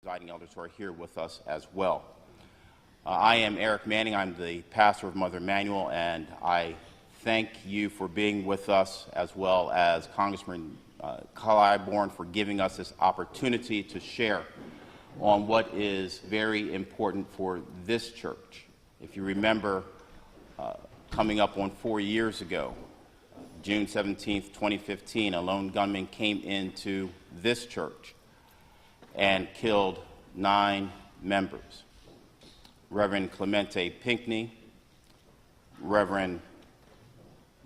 presiding elders who are here with us as well. I am Eric Manning. I'm the pastor of Mother Emanuel, and I thank you for being with us, as well as Congressman Clyburn for giving us this opportunity to share on what is very important for this church. If you remember, coming up on 4 years ago, June 17th, 2015, a lone gunman came into this church and killed 9 members. Reverend Clemente Pinckney, Reverend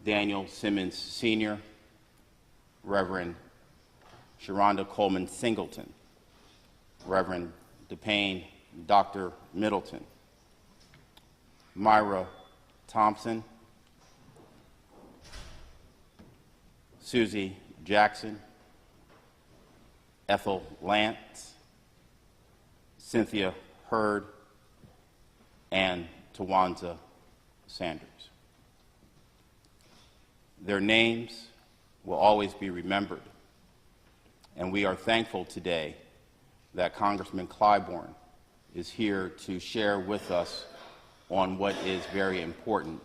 Daniel Simmons Sr., Reverend Sharonda Coleman Singleton, Reverend DePayne Dr. Middleton, Myra Thompson, Susie Jackson, Ethel Lance, Cynthia Hurd, and Tawanza Sanders. Their names will always be remembered, and we are thankful today that Congressman Clyburn is here to share with us on what is very important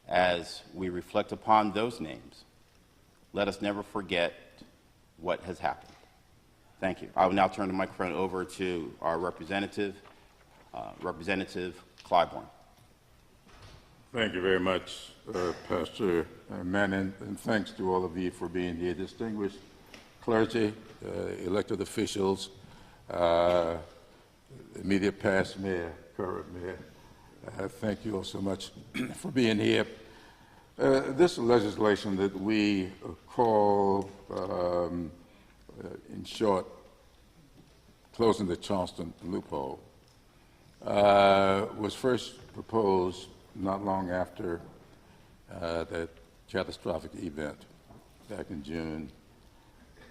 as we reflect upon those names. Let us never forget what has happened. Thank you. I will now turn the microphone over to our representative, Representative Clyburn. Thank you very much, Pastor Manning, and thanks to all of you for being here. Distinguished clergy, elected officials, immediate past mayor, current mayor, thank you all so much for being here. This legislation that we call, in short, closing the Charleston loophole, was first proposed not long after that catastrophic event back in June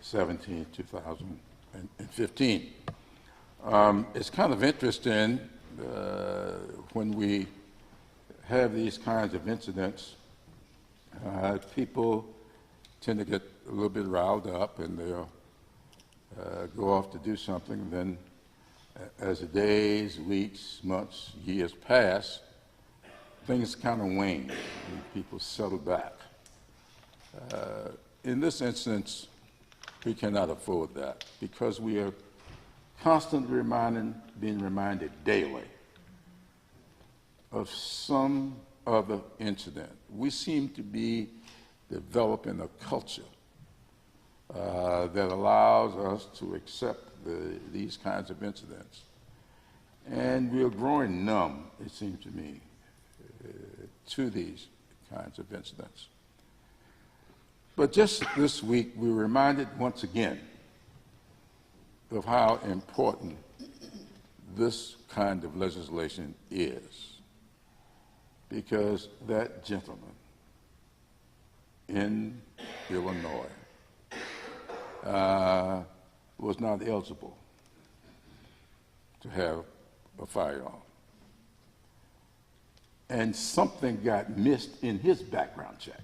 17, 2015. It's kind of interesting when we have these kinds of incidents, people tend to get a little bit riled up and they'll go off to do something. And then as the days, weeks, months, years pass, things kind of wane and people settle back. In this instance, we cannot afford that because we are constantly being reminded daily of some other incident. We seem to be developing a culture that allows us to accept these kinds of incidents. And we are growing numb, it seems to me, to these kinds of incidents. But just this week, we were reminded once again of how important this kind of legislation is, because that gentleman in Illinois was not eligible to have a firearm. And something got missed in his background check.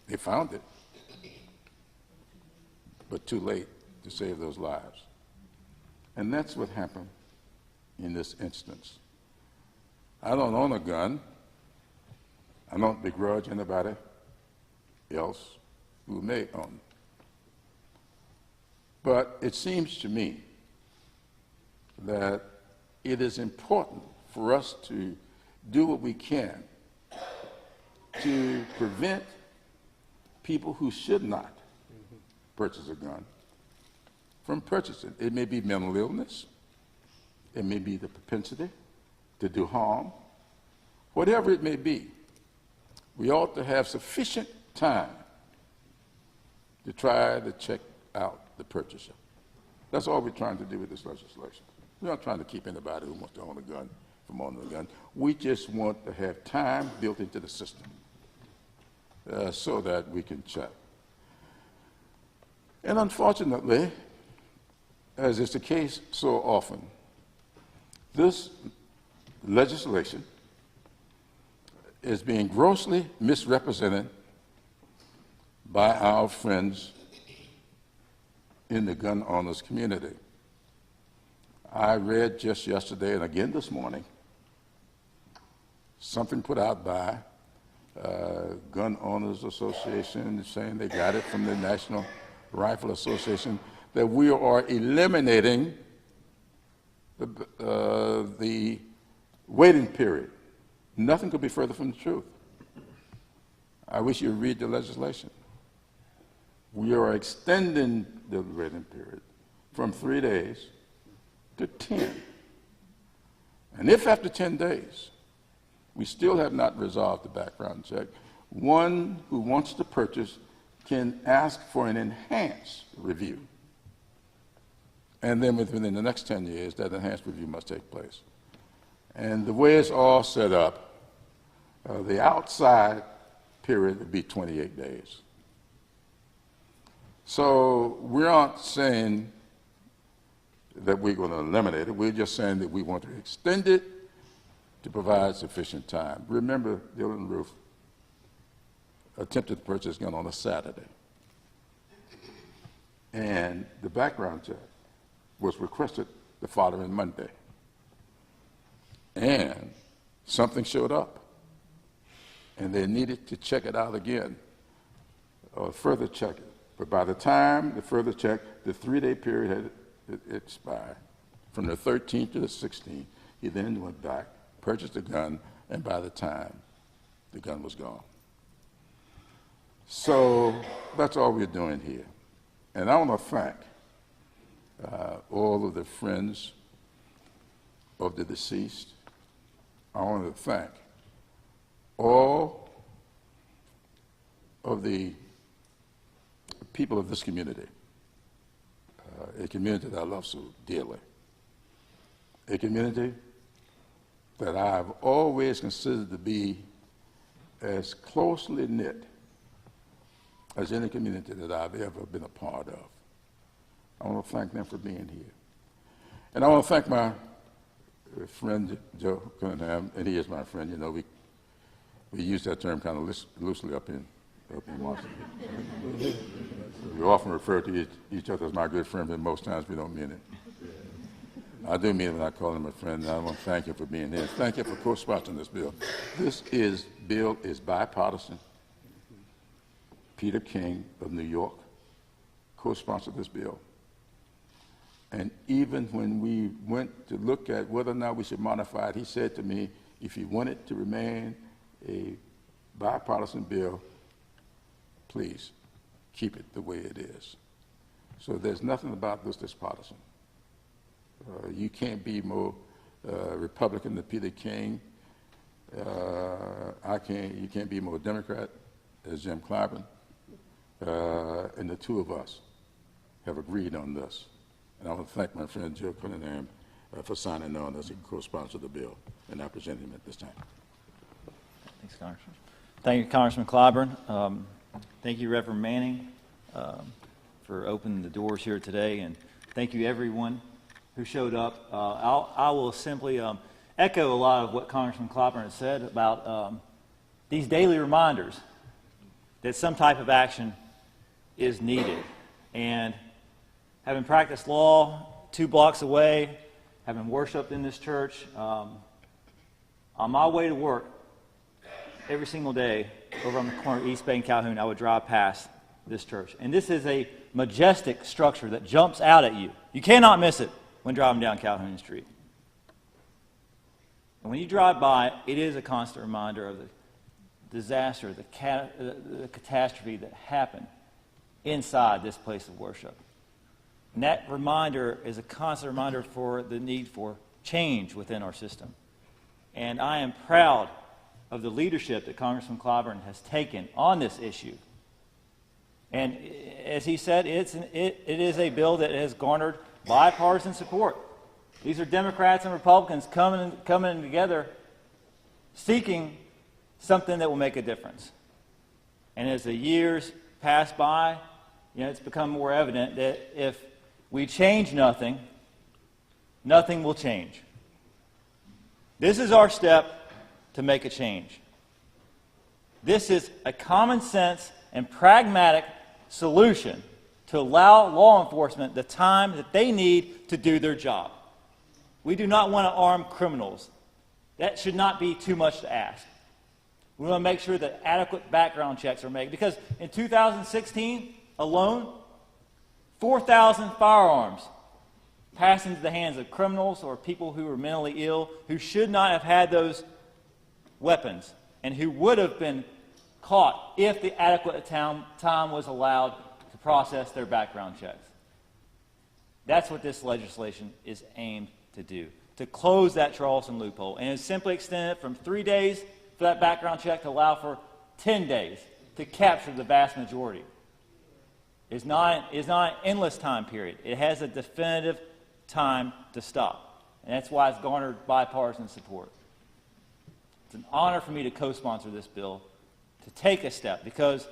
They found it, but too late to save those lives. And that's what happened in this instance. I don't own a gun. I don't begrudge anybody else who may own. But it seems to me that it is important for us to do what we can to prevent people who should not purchase a gun from purchasing. It may be mental illness. It may be the propensity to do harm. Whatever it may be, we ought to have sufficient time to try to check out the purchaser. That's all we're trying to do with this legislation. We're not trying to keep anybody who wants to own a gun from owning a gun. We just want to have time built into the system so that we can check. And unfortunately, as is the case so often, this legislation is being grossly misrepresented by our friends in the gun owners community. I read just yesterday and again this morning something put out by Gun Owners Association saying they got it from the National Rifle Association that we are eliminating the waiting period. Nothing could be further from the truth. I wish you would read the legislation. We are extending the waiting period from 3 days to 10. And if after 10 days we still have not resolved the background check, one who wants to purchase can ask for an enhanced review. And then within the next 10 years, that enhanced review must take place. And the way it's all set up, the outside period would be 28 days. So we aren't saying that we're going to eliminate it. We're just saying that we want to extend it to provide sufficient time. Remember, Dylan Roof attempted to purchase a gun on a Saturday. And the background check was requested the following Monday. And something showed up. And they needed to check it out again, or further check it. But by the time the further check, the 3-day period had expired. From the 13th to the 16th, he then went back, purchased a gun, and by the time, the gun was gone. So that's all we're doing here. And I want to thank all of the friends of the deceased. I want to thank all of the people of this community, a community that I love so dearly, a community that I've always considered to be as closely knit as any community that I've ever been a part of. I want to thank them for being here. And I want to thank my friend Joe Cunningham, and he is my friend. You know, we use that term kind of loosely up in Washington. We often refer to each other as my good friend, but most times we don't mean it. I do mean it when I call him a friend, and I want to thank you for being here. Thank you for co-sponsoring this bill. This bill is bipartisan. Peter King of New York co-sponsored this bill. And even when we went to look at whether or not we should modify it, he said to me, if you want it to remain a bipartisan bill, please keep it the way it is. So there's nothing about this that's partisan. You can't be more Republican than Peter King. You can't be more Democrat as Jim Clyburn. And the two of us have agreed on this. And I want to thank my friend Joe Cunningham for signing on as a co-sponsor of the bill, and I present him at this time. Thanks, Congressman. Thank you, Congressman Clyburn. Thank you, Reverend Manning, for opening the doors here today, and thank you, everyone who showed up. I will simply echo a lot of what Congressman Clyburn has said about these daily reminders that some type of action is needed. And having practiced law 2 blocks away, having worshiped in this church, on my way to work every single day over on the corner of East Bay and Calhoun, I would drive past this church. And this is a majestic structure that jumps out at you. You cannot miss it when driving down Calhoun Street. And when you drive by, it is a constant reminder of the disaster, the catastrophe that happened inside this place of worship. And that reminder is a constant reminder for the need for change within our system. And I am proud of the leadership that Congressman Clyburn has taken on this issue. And as he said, it is a bill that has garnered bipartisan support. These are Democrats and Republicans coming together seeking something that will make a difference. And as the years pass by, it's become more evident that if we change nothing, nothing will change. This is our step to make a change. This is a common sense and pragmatic solution to allow law enforcement the time that they need to do their job. We do not want to arm criminals. That should not be too much to ask. We want to make sure that adequate background checks are made, because in 2016 alone, 4,000 firearms passed into the hands of criminals or people who were mentally ill, who should not have had those weapons, and who would have been caught if the adequate time was allowed to process their background checks. That's what this legislation is aimed to do, to close that Charleston loophole. And it's simply extended from 3 days for that background check to allow for 10 days to capture the vast majority. It's not an endless time period. It has a definitive time to stop. And that's why it's garnered bipartisan support. It's an honor for me to co-sponsor this bill, to take a step, because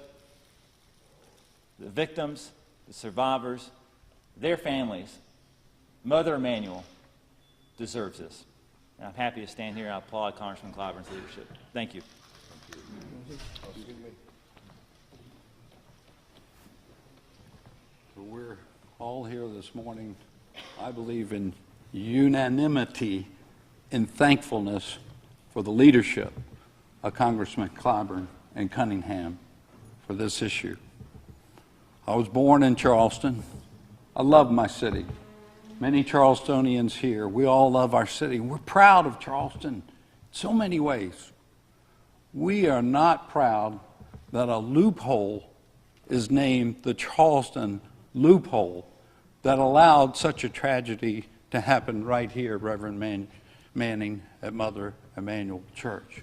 the victims, the survivors, their families, Mother Emanuel deserves this. And I'm happy to stand here and I applaud Congressman Clyburn's leadership. Thank you. We're all here this morning, I believe, in unanimity in thankfulness for the leadership of Congressman Clyburn and Cunningham for this issue. I was born in Charleston. I love my city. Many Charlestonians here, we all love our city. We're proud of Charleston in so many ways. We are not proud that a loophole is named the Charleston loophole that allowed such a tragedy to happen right here, Reverend Manning, at Mother Emanuel Church.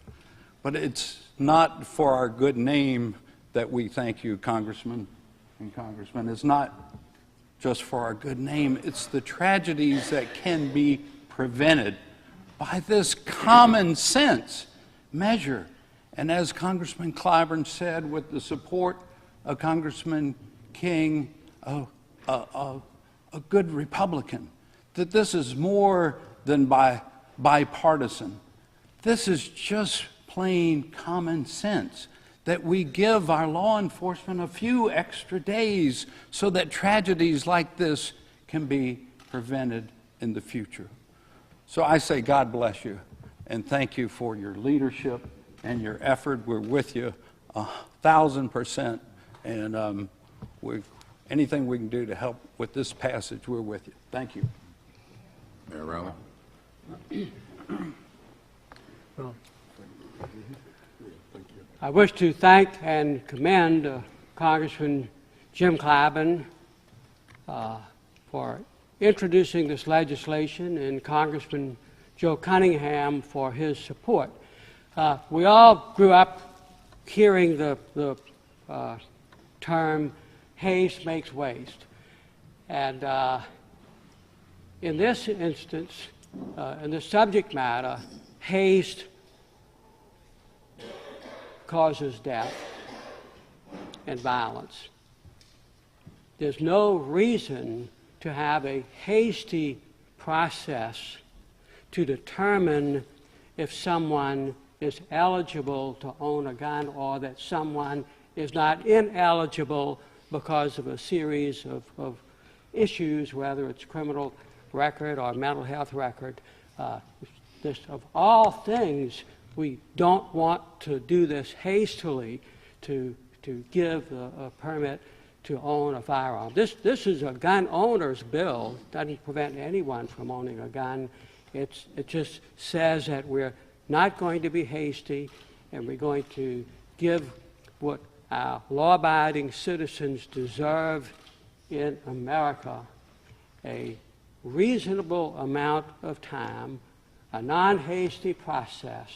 But it's not for our good name that we thank you, Congressman and Congressman. It's not just for our good name. It's the tragedies that can be prevented by this common sense measure. And as Congressman Clyburn said, with the support of Congressman King, a good Republican, that this is more than bipartisan. This is just plain common sense, that we give our law enforcement a few extra days so that tragedies like this can be prevented in the future. So I say God bless you, and thank you for your leadership and your effort. We're with you 1,000%, and anything we can do to help with this passage, we're with you. Thank you. Mayor Rowley. Well, I wish to thank and commend Congressman Jim Clyburn for introducing this legislation, and Congressman Joe Cunningham for his support. We all grew up hearing the term haste makes waste. And in this instance, in the subject matter, haste causes death and violence. There's no reason to have a hasty process to determine if someone is eligible to own a gun, or that someone is not ineligible because of a series of issues, whether it's criminal record or mental health record. Of all things, we don't want to do this hastily to give a permit to own a firearm. This is a gun owner's bill. It doesn't prevent anyone from owning a gun. It just says that we're not going to be hasty, and we're going to give what our law-abiding citizens deserve in America: a reasonable amount of time, a non-hasty process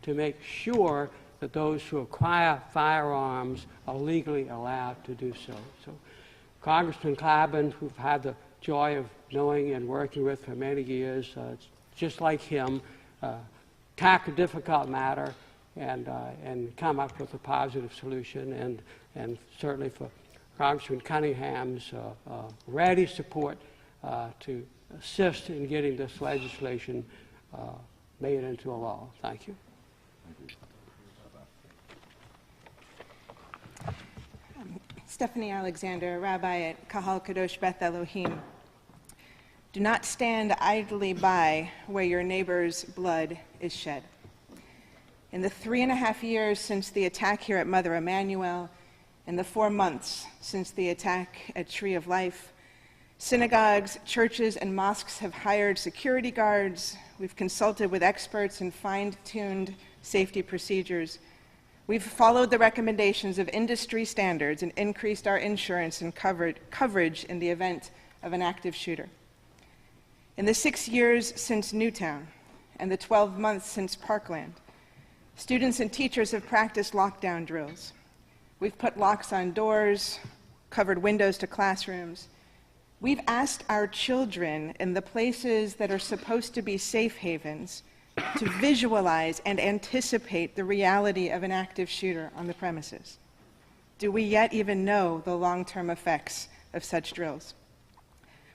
to make sure that those who acquire firearms are legally allowed to do so. So Congressman Clyburn, who've had the joy of knowing and working with for many years, just like him, tackle a difficult matter and come up with a positive solution, and certainly for Congressman Cunningham's ready support to assist in getting this legislation made into a law. Thank you. Stephanie Alexander, Rabbi at Kahal Kadosh Beth Elohim. Do not stand idly by where your neighbor's blood is shed. In the 3.5 years since the attack here at Mother Emanuel, in the 4 months since the attack at Tree of Life, synagogues, churches, and mosques have hired security guards. We've consulted with experts and fine-tuned safety procedures. We've followed the recommendations of industry standards and increased our insurance and coverage in the event of an active shooter. In the 6 years since Newtown and the 12 months since Parkland, students and teachers have practiced lockdown drills. We've put locks on doors, covered windows to classrooms. We've asked our children in the places that are supposed to be safe havens to visualize and anticipate the reality of an active shooter on the premises. Do we yet even know the long-term effects of such drills?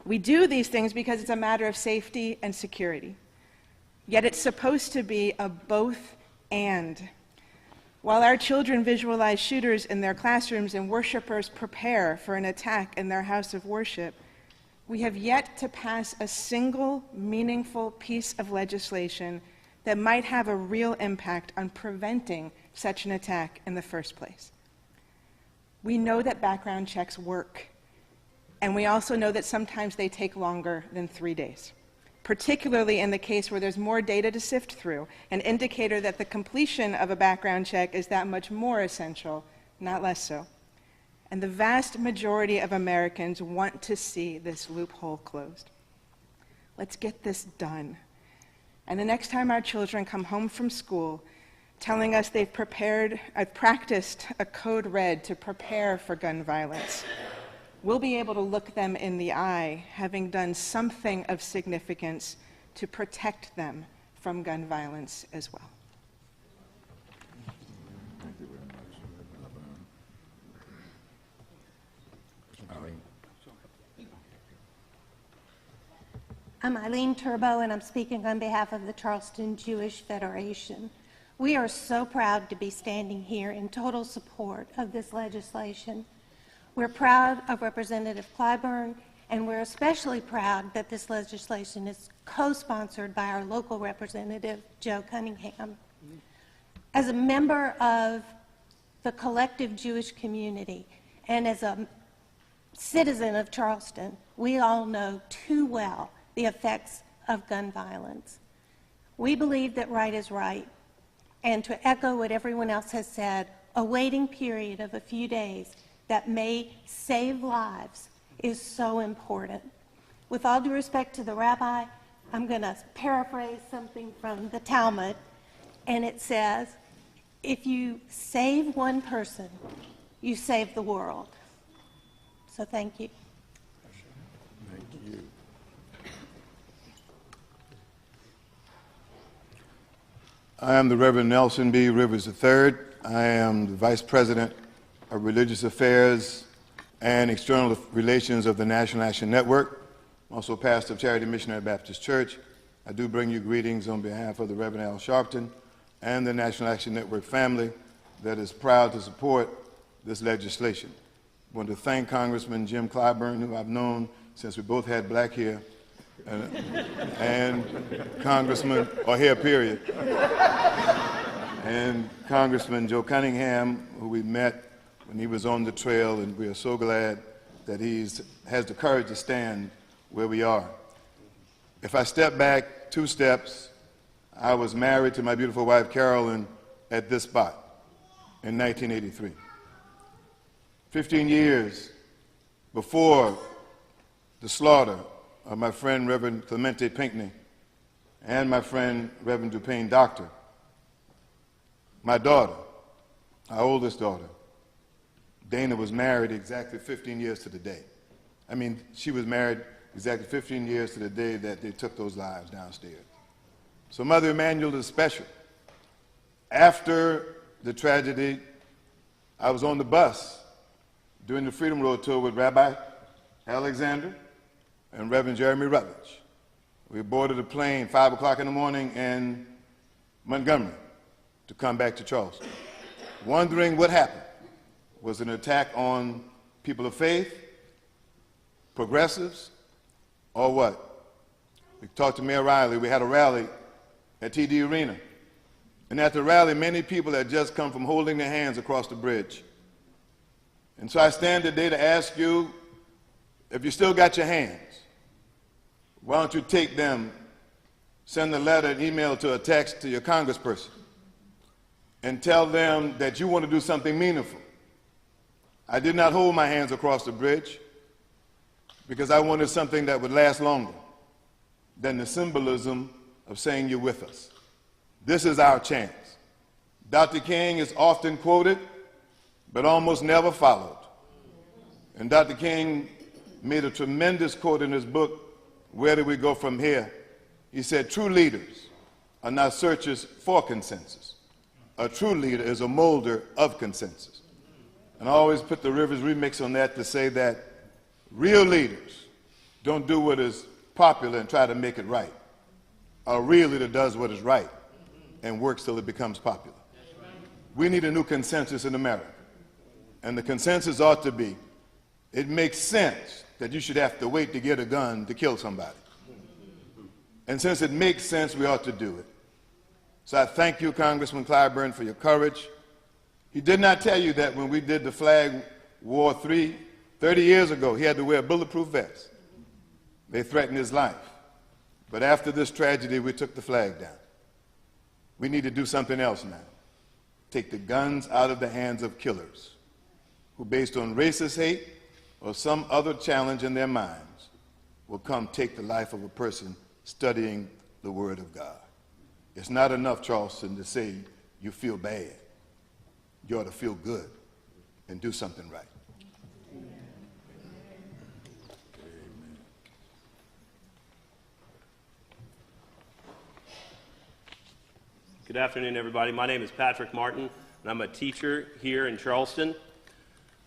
We do these things because it's a matter of safety and security. Yet it's supposed to be a both and. While our children visualize shooters in their classrooms and worshipers prepare for an attack in their house of worship, we have yet to pass a single meaningful piece of legislation that might have a real impact on preventing such an attack in the first place. We know that background checks work, and we also know that sometimes they take longer than 3 days, particularly in the case where there's more data to sift through, an indicator that the completion of a background check is that much more essential, not less so. And the vast majority of Americans want to see this loophole closed. Let's get this done. And the next time our children come home from school telling us they've practiced a code red to prepare for gun violence, we'll be able to look them in the eye, having done something of significance to protect them from gun violence as well. I'm Eileen Turbo, and I'm speaking on behalf of the Charleston Jewish Federation. We are so proud to be standing here in total support of this legislation. We're proud of Representative Clyburn, and we're especially proud that this legislation is co-sponsored by our local representative, Joe Cunningham. As a member of the collective Jewish community and as a citizen of Charleston, we all know too well the effects of gun violence. We believe that right is right, and to echo what everyone else has said, a waiting period of a few days that may save lives is so important. With all due respect to the rabbi, I'm going to paraphrase something from the Talmud, and it says, if you save one person, you save the world. So thank you. Thank you. I am the Reverend Nelson B. Rivers III. I am the Vice President of Religious Affairs and External Relations of the National Action Network. I'm also pastor of Charity Missionary Baptist Church. I do bring you greetings on behalf of the Reverend Al Sharpton and the National Action Network family that is proud to support this legislation. I want to thank Congressman Jim Clyburn, who I've known since we both had black hair, and Congressman, or hair period, and Congressman Joe Cunningham, who we met when he was on the trail, and we are so glad that he has the courage to stand where we are. If I step back 2 steps, I was married to my beautiful wife Carolyn at this spot in 1983. 15 years before the slaughter of my friend Reverend Clemente Pinckney and my friend Reverend Dupain Doctor, my daughter, our oldest daughter, Dana, was married exactly 15 years to the day. I mean, she was married exactly 15 years to the day that they took those lives downstairs. So Mother Emanuel is special. After the tragedy, I was on the bus during the Freedom Road tour with Rabbi Alexander and Reverend Jeremy Rutledge. We boarded a plane 5 o'clock in the morning in Montgomery to come back to Charleston. Wondering what happened. Was an attack on People of faith, progressives, or what? We talked to Mayor Riley. We had a rally at TD Arena. And at the rally, many people had just come from holding their hands across the bridge. And so I stand today to ask you, if you still got your hands, why don't you take them, send a letter, an email, to a text to your congressperson, and tell them that you want to do something meaningful. I did not hold my hands across the bridge because I wanted something that would last longer than the symbolism of saying you're with us. This is our chance. Dr. King is often quoted, but almost never followed. And Dr. King made a tremendous quote in his book, Where Do We Go From Here? He said, true leaders are not searchers for consensus. A true leader is a molder of consensus. And I always put the Rivers remix on that to say that real leaders don't do what is popular and try to make it right. A real leader does what is right and works till it becomes popular. We need a new consensus in America. And the consensus ought to be, it makes sense that you should have to wait to get a gun to kill somebody. And since it makes sense, we ought to do it. So I thank you, Congressman Clyburn, for your courage. He did not tell you that when we did the flag war 30 years ago, he had to wear a bulletproof vest. They threatened his life. But after this tragedy, we took the flag down. We need to do something else now. Take the guns out of the hands of killers who, based on racist hate or some other challenge in their minds, will come take the life of a person studying the Word of God. It's not enough, Charleston, to say you feel bad. You ought to feel good and do something right. Good afternoon, everybody. My name is Patrick Martin, and I'm a teacher here in Charleston.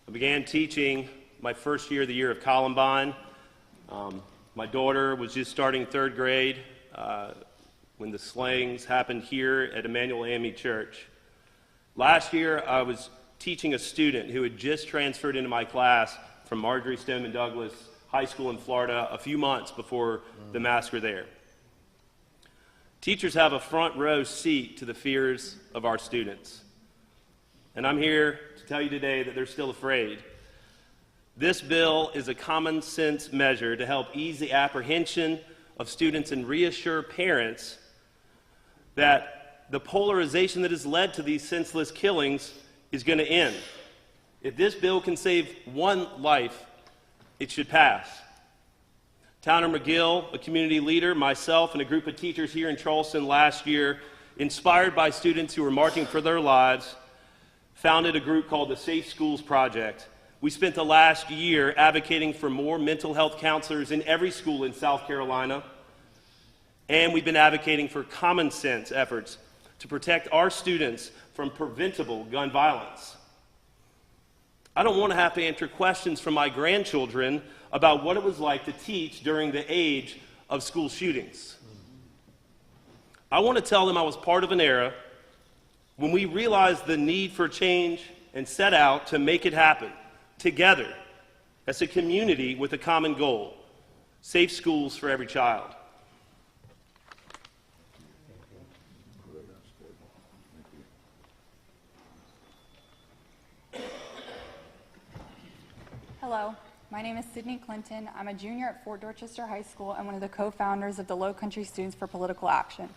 I began teaching my first year, the year of Columbine. My daughter was just starting third grade when the slayings happened here at Emmanuel AME Church. Last year, I was teaching a student who had just transferred into my class from Marjorie Stoneman Douglas High School in Florida a few months before the massacre there. Teachers have a front row seat to the fears of our students. And I'm here to tell you today that they're still afraid. This bill is a common sense measure to help ease the apprehension of students and reassure parents that the polarization that has led to these senseless killings is going to end. If this bill can save one life, it should pass. Towner McGill, a community leader, myself, and a group of teachers here in Charleston last year, inspired by students who were marching for their lives, founded a group called the Safe Schools Project. We spent the last year advocating for more mental health counselors in every school in South Carolina, and we've been advocating for common sense efforts to protect our students from preventable gun violence. I don't want to have to answer questions from my grandchildren about what it was like to teach during the age of school shootings. I want to tell them I was part of an era when we realized the need for change and set out to make it happen together as a community with a common goal: safe schools for every child. Hello, my name is Sydney Clinton. I'm a junior at Fort Dorchester High School and one of the co-founders of the Low Country Students for Political Action.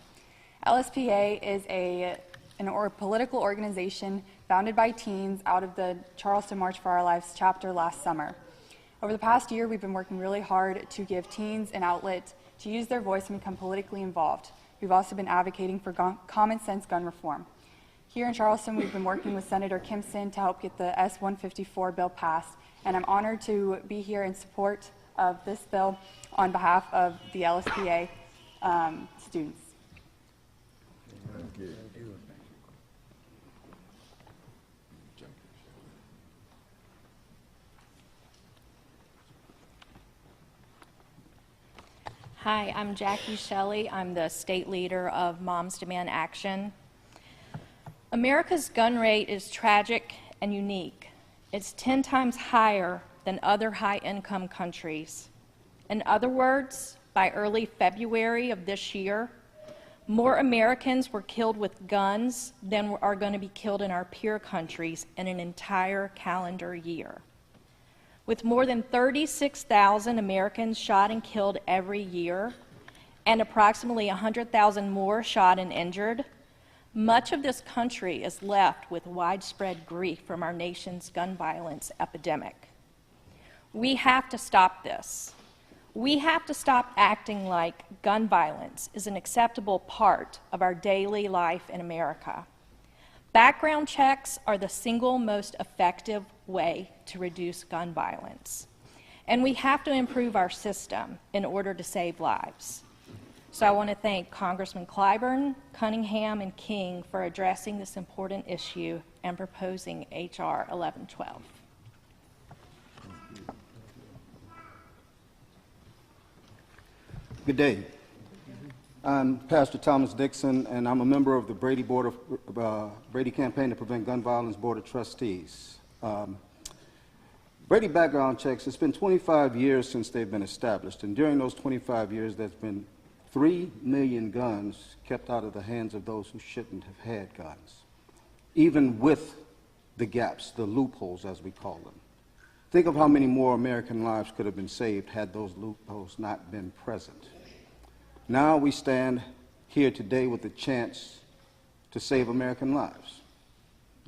LSPA is a political organization founded by teens out of the Charleston March for Our Lives chapter last summer. Over the past year, we've been working really hard to give teens an outlet to use their voice and become politically involved. We've also been advocating for common sense gun reform. Here in Charleston, we've been working with Senator Kimpson to help get the S-154 bill passed, and I'm honored to be here in support of this bill on behalf of the LSPA students. Hi, I'm Jackie Shelley. I'm the state leader of Moms Demand Action. America's gun rate is tragic and unique. It's 10 times higher than other high-income countries. In other words, by early February of this year, more Americans were killed with guns than are going to be killed in our peer countries in an entire calendar year. With more than 36,000 Americans shot and killed every year, and approximately 100,000 more shot and injured, much of this country is left with widespread grief from our nation's gun violence epidemic. We have to stop this. We have to stop acting like gun violence is an acceptable part of our daily life in America. Background checks are the single most effective way to reduce gun violence. And we have to improve our system in order to save lives. So I want to thank Congressman Clyburn, Cunningham, and King for addressing this important issue and proposing H.R. 1112. Good day. I'm Pastor Thomas Dixon, and I'm a member of the Brady Campaign to Prevent Gun Violence Board of Trustees. Brady background checks, it's been 25 years since they've been established, and during those 25 years, there's been 3 million guns kept out of the hands of those who shouldn't have had guns, even with the gaps, the loopholes as we call them. Think of how many more American lives could have been saved had those loopholes not been present. Now we stand here today with the chance to save American lives,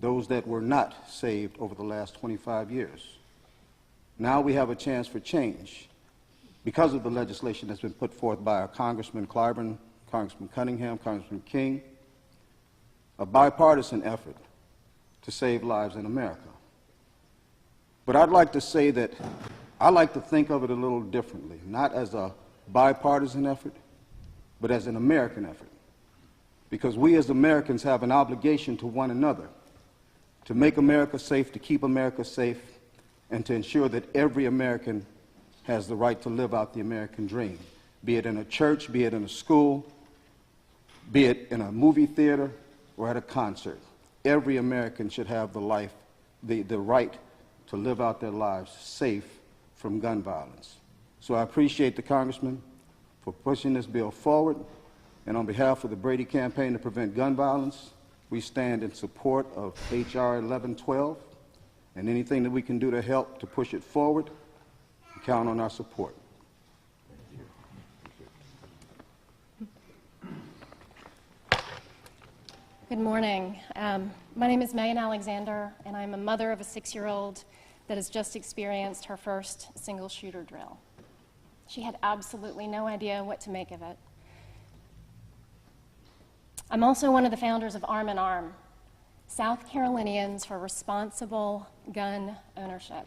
those that were not saved over the last 25 years. Now we have a chance for change because of the legislation that's been put forth by our Congressman Clyburn, Congressman Cunningham, Congressman King, a bipartisan effort to save lives in America. But I'd like to say that I like to think of it a little differently, not as a bipartisan effort, but as an American effort. Because we as Americans have an obligation to one another to make America safe, to keep America safe, and to ensure that every American has the right to live out the American dream, be it in a church, be it in a school, be it in a movie theater or at a concert. Every American should have the right to live out their lives safe from gun violence. So I appreciate the Congressman for pushing this bill forward, and on behalf of the Brady Campaign to Prevent Gun Violence, we stand in support of H.R. 1112, and anything that we can do to help to push it forward, count on our support. Good morning. My name is Megan Alexander, and I'm a mother of a 6-year-old that has just experienced her first single shooter drill. She had absolutely no idea what to make of it. I'm also one of the founders of Arm in Arm, South Carolinians for Responsible Gun Ownership.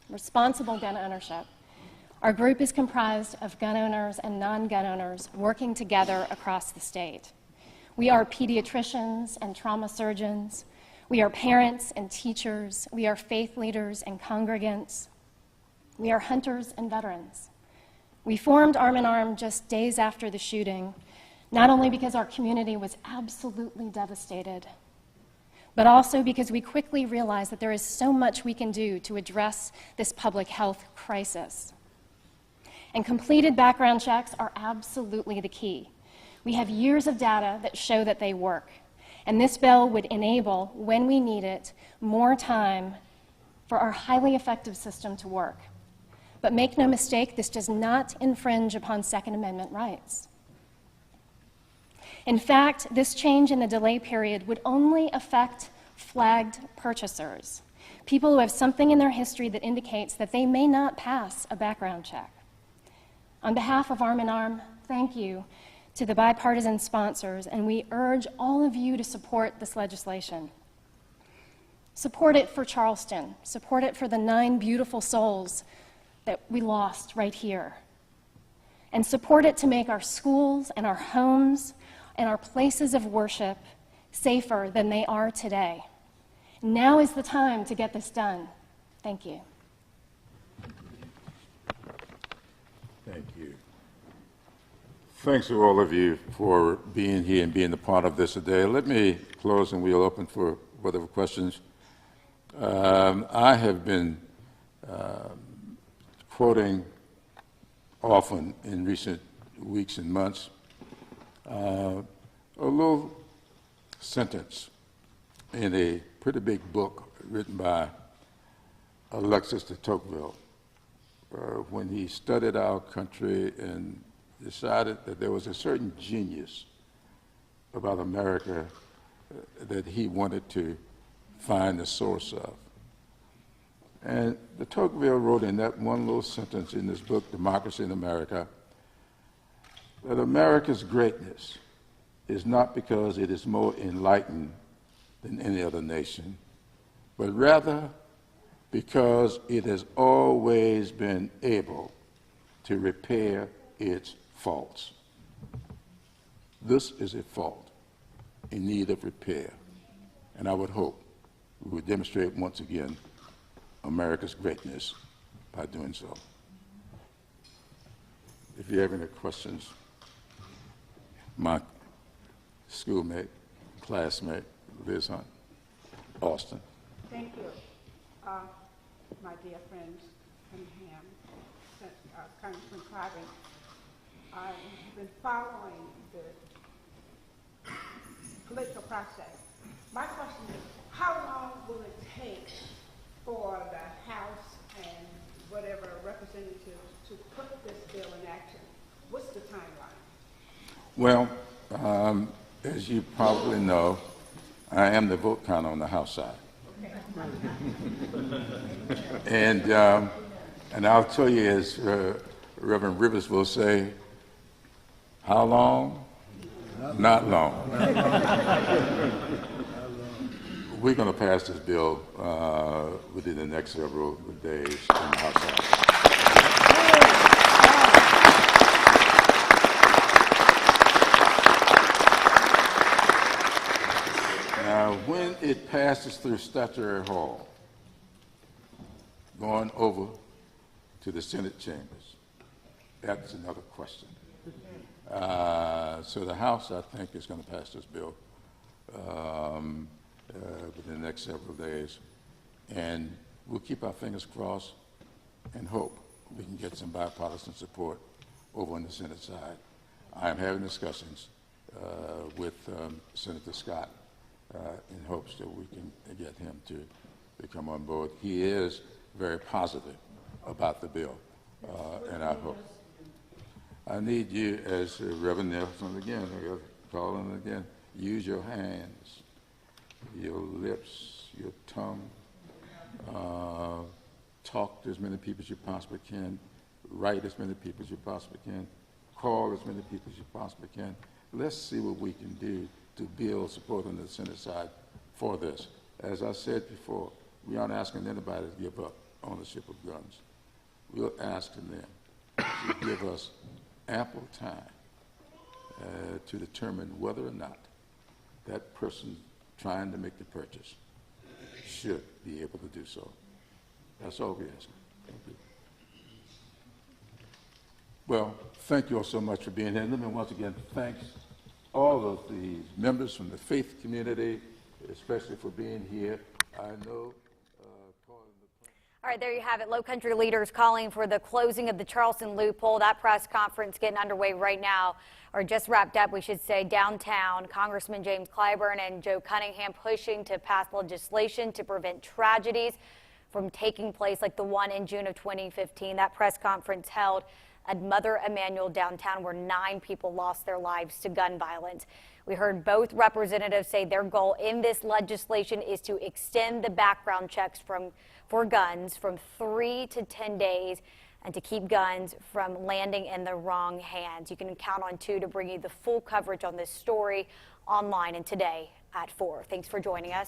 Responsible gun ownership. Our group is comprised of gun owners and non-gun owners working together across the state. We are pediatricians and trauma surgeons. We are parents and teachers. We are faith leaders and congregants. We are hunters and veterans. We formed Arm in Arm just days after the shooting, not only because our community was absolutely devastated, but also because we quickly realized that there is so much we can do to address this public health crisis. And completed background checks are absolutely the key. We have years of data that show that they work, and this bill would enable, when we need it, more time for our highly effective system to work. But make no mistake, this does not infringe upon Second Amendment rights. In fact, this change in the delay period would only affect flagged purchasers, people who have something in their history that indicates that they may not pass a background check. On behalf of Arm in Arm, thank you to the bipartisan sponsors, and we urge all of you to support this legislation. Support it for Charleston. Support it for the 9 beautiful souls that we lost right here. And support it to make our schools and our homes and our places of worship safer than they are today. Now is the time to get this done. Thank you. Thank you. Thanks to all of you for being here and being a part of this today. Let me close and we'll open for whatever questions. I have been quoting often in recent weeks and months a little sentence in a pretty big book written by Alexis de Tocqueville when he studied our country and decided that there was a certain genius about America that he wanted to find the source of. And de Tocqueville wrote in that one little sentence in his book, Democracy in America, that America's greatness is not because it is more enlightened than any other nation, but rather because it has always been able to repair its faults. This is a fault in need of repair, and I would hope we would demonstrate once again America's greatness by doing so. If you have any questions, my schoolmate, classmate, Liz Hunt, Austin. Thank you, my dear friends, Cunningham, Congressman Clyburn. I've been following the political process. My question is, how long will it take for the House and whatever representatives to put this bill in action? What's the timeline? Well, as you probably know, I am the vote counter on the House side. And I'll tell you, as Reverend Rivers will say, how long? Not long. We're going to pass this bill within the next several days in the House side. Now, when it passes through Statutory Hall, going over to the Senate chambers, that's another question. So the House, I think, is going to pass this bill within the next several days, and we'll keep our fingers crossed and hope we can get some bipartisan support over on the Senate side. I am having discussions with Senator Scott in hopes that we can get him to come on board. He is very positive about the bill, and I hope. I need you, as Reverend Nelson again, I got to call him again, use your hands, your lips, your tongue, talk to as many people as you possibly can, write as many people as you possibly can, call as many people as you possibly can. Let's see what we can do to build support on the Senate side for this. As I said before, we aren't asking anybody to give up ownership of guns. We're asking them to give us ample time to determine whether or not that person trying to make the purchase should be able to do so. That's all we're asking. Thank you. Well, thank you all so much for being here. And let me once again thank all of the members from the faith community, especially for being here. I know. All right, there you have it. Low Country leaders calling for the closing of the Charleston loophole. That press conference getting underway right now, or just wrapped up, we should say, downtown. Congressman James Clyburn and Joe Cunningham pushing to pass legislation to prevent tragedies from taking place like the one in June of 2015. That press conference held at Mother Emanuel downtown, where 9 people lost their lives to gun violence. We heard both representatives say their goal in this legislation is to extend the background checks for guns from 3 to 10 days and to keep guns from landing in the wrong hands. You can count on 2 to bring you the full coverage on this story online and today at 4. Thanks for joining us.